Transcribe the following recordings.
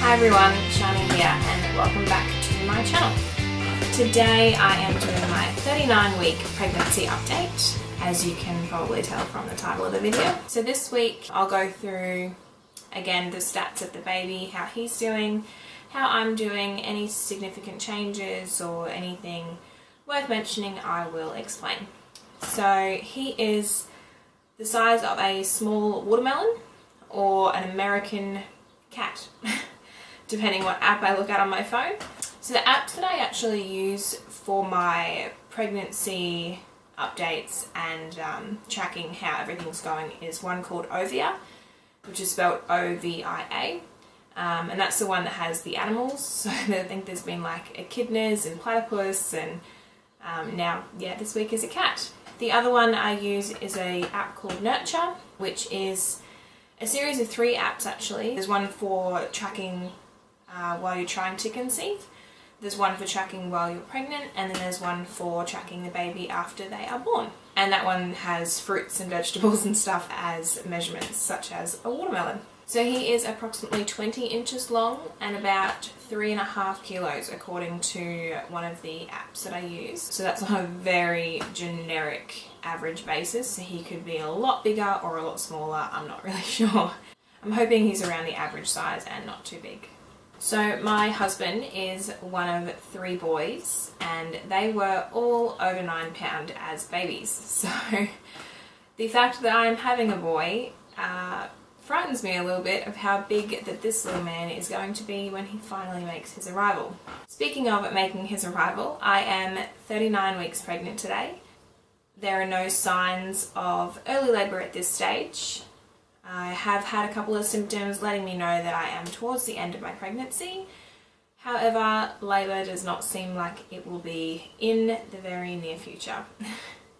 Hi everyone, Shani here and welcome back to my channel. Today I am doing my 39-week pregnancy update, as you can probably tell from the title of the video. So this week I'll go through again the stats of the baby, how he's doing, how I'm doing, any significant changes or anything worth mentioning I will explain. So he is the size of a small watermelon or an American cat. Depending what app I look at on my phone. So the apps that I actually use for my pregnancy updates and tracking how everything's going is one called Ovia, which is spelled O-V-I-A. And that's the one that has the animals. So I think there's been like echidnas and platypus and now, this week is a cat. The other one I use is a app called Nurture, which is a series of 3 apps actually. There's one for tracking while you're trying to conceive, there's one for tracking while you're pregnant, and then there's one for tracking the baby after they are born. And that one has fruits and vegetables and stuff as measurements, such as a watermelon. So he is approximately 20 inches long and about 3.5 kilos according to one of the apps that I use. So that's on a very generic average basis, so he could be a lot bigger or a lot smaller, I'm not really sure. I'm hoping he's around the average size and not too big. So my husband is one of 3 boys and they were all over 9 pounds as babies. So the fact that I'm having a boy frightens me a little bit of how big that this little man is going to be when he finally makes his arrival. Speaking of making his arrival, I am 39 weeks pregnant today. There are no signs of early labour at this stage. I have had a couple of symptoms letting me know that I am towards the end of my pregnancy. However, labour does not seem like it will be in the very near future.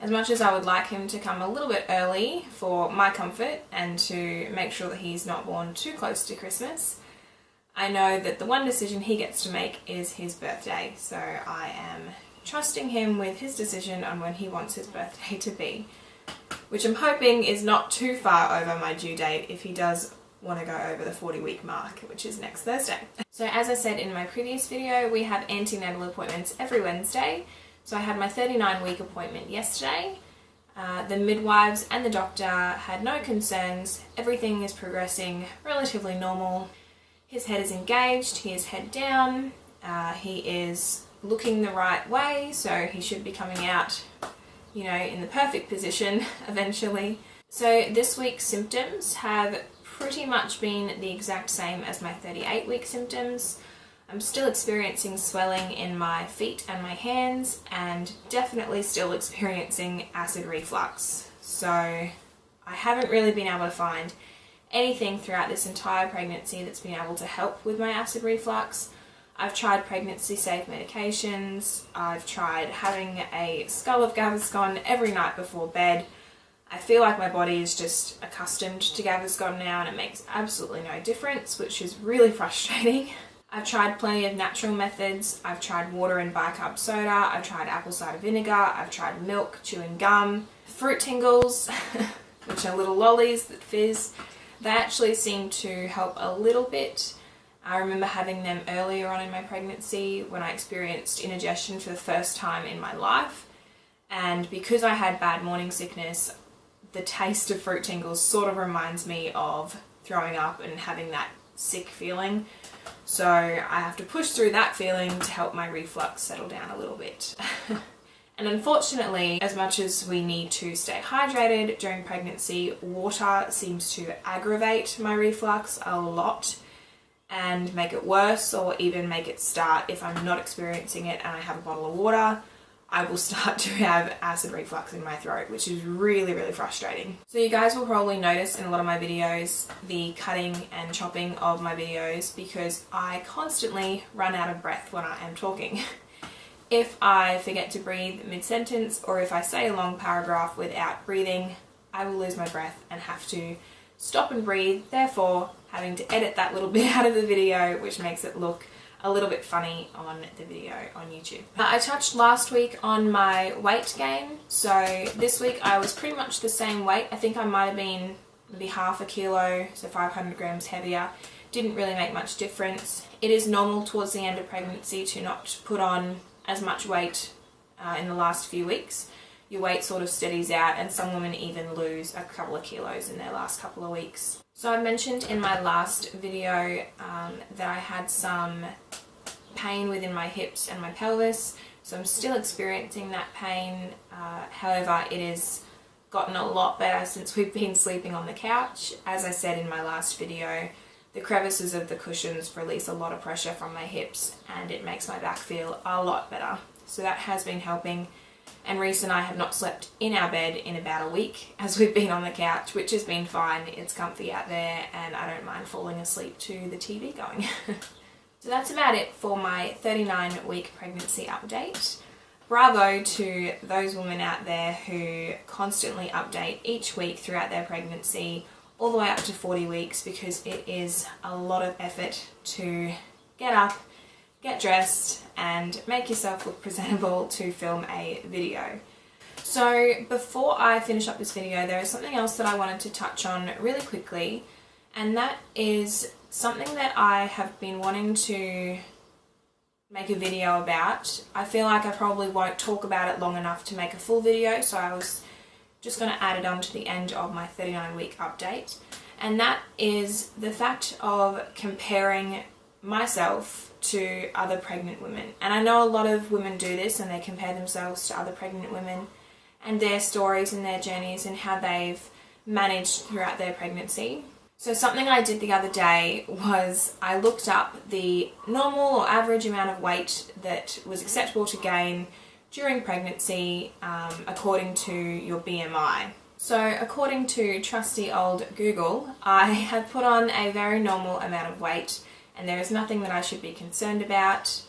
As much as I would like him to come a little bit early for my comfort and to make sure that he's not born too close to Christmas, I know that the one decision he gets to make is his birthday, so I am trusting him with his decision on when he wants his birthday to be, which I'm hoping is not too far over my due date if he does want to go over the 40-week mark, which is next Thursday. So as I said in my previous video, we have antenatal appointments every Wednesday. So I had my 39-week appointment yesterday. The midwives and the doctor had no concerns. Everything is progressing relatively normal. His head is engaged, he is head down, he is looking the right way, so he should be coming out, you know, in the perfect position eventually. So this week's symptoms have pretty much been the exact same as my 38-week symptoms. I'm still experiencing swelling in my feet and my hands and definitely still experiencing acid reflux. So I haven't really been able to find anything throughout this entire pregnancy that's been able to help with my acid reflux. I've tried pregnancy safe medications, I've tried having a scull of Gaviscon every night before bed. I feel like my body is just accustomed to Gaviscon now and it makes absolutely no difference, which is really frustrating. I've tried plenty of natural methods. I've tried water and bicarb soda, I've tried apple cider vinegar, I've tried milk, chewing gum, fruit tingles, which are little lollies that fizz. They actually seem to help a little bit. I remember having them earlier on in my pregnancy when I experienced indigestion for the first time in my life. And because I had bad morning sickness, the taste of fruit tingles sort of reminds me of throwing up and having that sick feeling. So I have to push through that feeling to help my reflux settle down a little bit. And unfortunately, as much as we need to stay hydrated during pregnancy, water seems to aggravate my reflux a lot and make it worse, or even make it start. If I'm not experiencing it and I have a bottle of water, I will start to have acid reflux in my throat, which is really, really frustrating. So you guys will probably notice in a lot of my videos the cutting and chopping of my videos because I constantly run out of breath when I am talking. If I forget to breathe mid-sentence or if I say a long paragraph without breathing, I will lose my breath and have to stop and breathe, therefore having to edit that little bit out of the video, which makes it look a little bit funny on the video on YouTube. I touched last week on my weight gain, so this week I was pretty much the same weight. I think I might have been maybe half a kilo, so 500 grams heavier didn't really make much difference. It is normal towards the end of pregnancy to not put on as much weight in the last few weeks. Your weight sort of steadies out, and some women even lose a couple of kilos in their last couple of weeks. So I mentioned in my last video that I had some pain within my hips and my pelvis, so I'm still experiencing that pain. However, it has gotten a lot better since we've been sleeping on the couch. As I said in my last video, the crevices of the cushions release a lot of pressure from my hips, and it makes my back feel a lot better. So that has been helping. And Reese and I have not slept in our bed in about a week as we've been on the couch, which has been fine. It's comfy out there and I don't mind falling asleep to the TV going. So that's about it for my 39-week pregnancy update. Bravo to those women out there who constantly update each week throughout their pregnancy, all the way up to 40 weeks, because it is a lot of effort to get up, get dressed and make yourself look presentable to film a video. So before I finish up this video, there is something else that I wanted to touch on really quickly, and that is something that I have been wanting to make a video about. I feel like I probably won't talk about it long enough to make a full video, so I was just going to add it on to the end of my 39-week update, and that is the fact of comparing myself to other pregnant women. And I know a lot of women do this, and they compare themselves to other pregnant women and their stories and their journeys and how they've managed throughout their pregnancy. So something I did the other day was I looked up the normal or average amount of weight that was acceptable to gain during pregnancy according to your BMI. So according to trusty old Google, I have put on a very normal amount of weight, and there is nothing that I should be concerned about.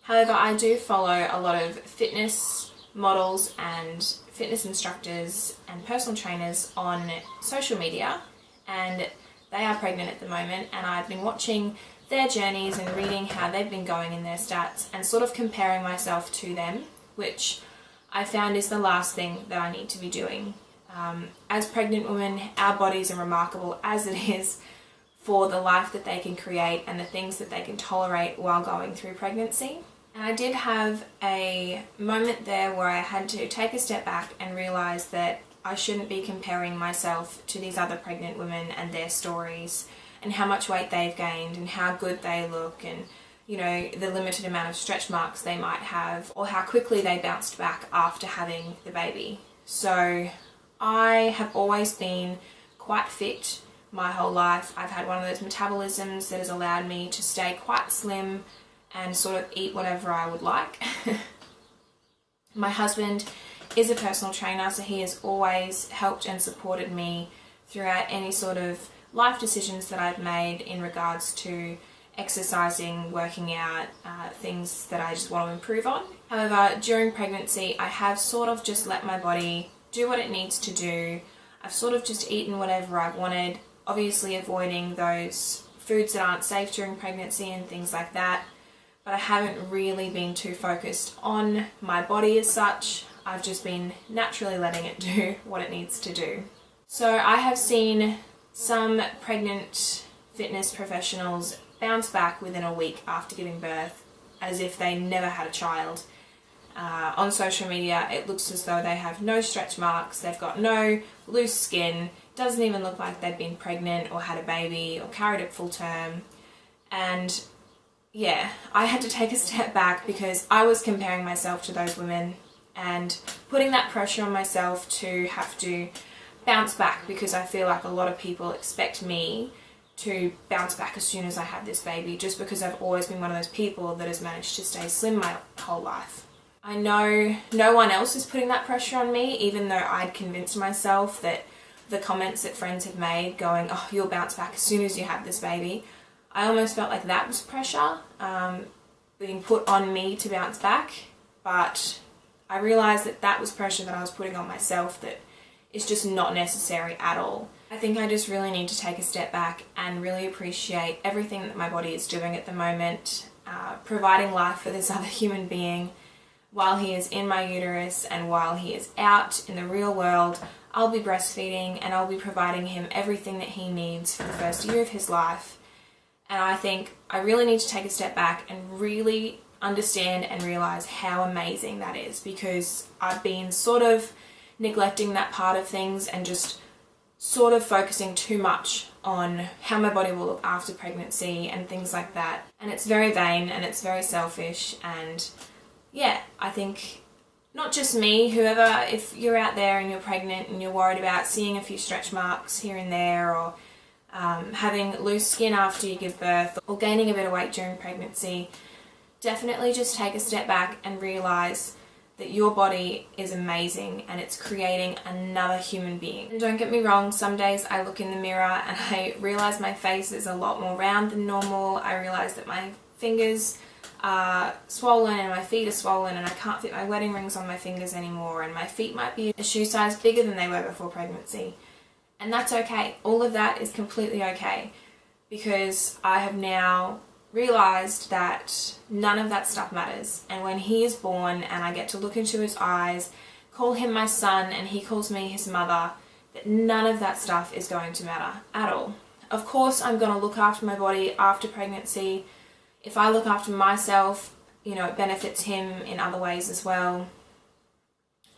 However, I do follow a lot of fitness models and fitness instructors and personal trainers on social media, and they are pregnant at the moment, and I've been watching their journeys and reading how they've been going in their stats and sort of comparing myself to them, which I found is the last thing that I need to be doing. As pregnant women, our bodies are remarkable as it is for the life that they can create and the things that they can tolerate while going through pregnancy. And I did have a moment there where I had to take a step back and realise that I shouldn't be comparing myself to these other pregnant women and their stories and how much weight they've gained and how good they look and, you know, the limited amount of stretch marks they might have or how quickly they bounced back after having the baby. So I have always been quite fit my whole life. I've had one of those metabolisms that has allowed me to stay quite slim and sort of eat whatever I would like. My husband is a personal trainer, so he has always helped and supported me throughout any sort of life decisions that I've made in regards to exercising, working out, things that I just want to improve on. However, during pregnancy, I have sort of just let my body do what it needs to do. I've sort of just eaten whatever I've wanted, obviously avoiding those foods that aren't safe during pregnancy and things like that, but I haven't really been too focused on my body as such. I've just been naturally letting it do what it needs to do. So I have seen some pregnant fitness professionals bounce back within a week after giving birth as if they never had a child. On social media, it looks as though they have no stretch marks, they've got no loose skin, doesn't even look like they've been pregnant or had a baby or carried it full term. And yeah, I had to take a step back because I was comparing myself to those women and putting that pressure on myself to have to bounce back, because I feel like a lot of people expect me to bounce back as soon as I had this baby, just because I've always been one of those people that has managed to stay slim my whole life. I know no one else is putting that pressure on me, even though I'd convinced myself that the comments that friends have made going, oh, you'll bounce back as soon as you have this baby, I almost felt like that was pressure being put on me to bounce back. But I realised that that was pressure that I was putting on myself that is just not necessary at all. I think I just really need to take a step back and really appreciate everything that my body is doing at the moment, providing life for this other human being while he is in my uterus and while he is out in the real world. I'll be breastfeeding and I'll be providing him everything that he needs for the first year of his life. And I think I really need to take a step back and really understand and realize how amazing that is, because I've been sort of neglecting that part of things and just sort of focusing too much on how my body will look after pregnancy and things like that. And it's very vain and it's very selfish. And yeah, I think not just me, whoever, if you're out there and you're pregnant and you're worried about seeing a few stretch marks here and there, or having loose skin after you give birth, or gaining a bit of weight during pregnancy, definitely just take a step back and realize that your body is amazing and it's creating another human being. And don't get me wrong, some days I look in the mirror and I realize my face is a lot more round than normal. I realize that my fingers are swollen and my feet are swollen and I can't fit my wedding rings on my fingers anymore, and my feet might be a shoe size bigger than they were before pregnancy. And that's okay. All of that is completely okay, because I have now realized that none of that stuff matters. And when he is born and I get to look into his eyes, call him my son and he calls me his mother, that none of that stuff is going to matter at all. Of course, I'm going to look after my body after pregnancy. If I look after myself, you know, it benefits him in other ways as well.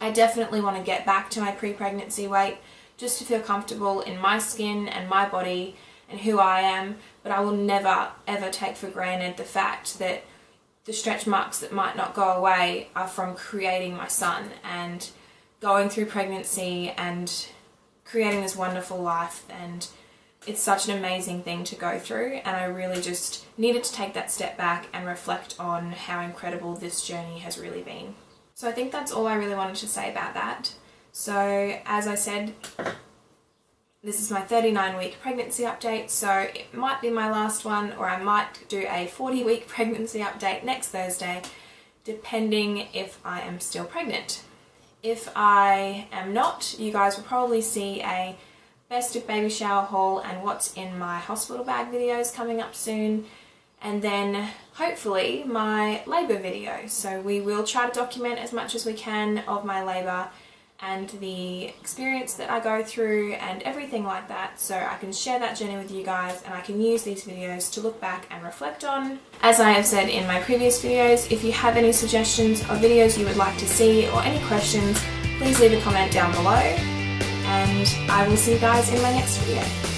I definitely want to get back to my pre-pregnancy weight just to feel comfortable in my skin and my body and who I am, but I will never ever take for granted the fact that the stretch marks that might not go away are from creating my son and going through pregnancy and creating this wonderful life. And it's such an amazing thing to go through, and I really just needed to take that step back and reflect on how incredible this journey has really been. So I think that's all I really wanted to say about that. So as I said, this is my 39-week pregnancy update, so it might be my last one, or I might do a 40-week pregnancy update next Thursday, depending if I am still pregnant. If I am not, you guys will probably see a best of baby shower haul and what's in my hospital bag videos coming up soon, and then hopefully my labour video. So we will try to document as much as we can of my labour and the experience that I go through and everything like that, so I can share that journey with you guys and I can use these videos to look back and reflect on. As I have said in my previous videos, if you have any suggestions of videos you would like to see or any questions, please leave a comment down below, and I will see you guys in my next video.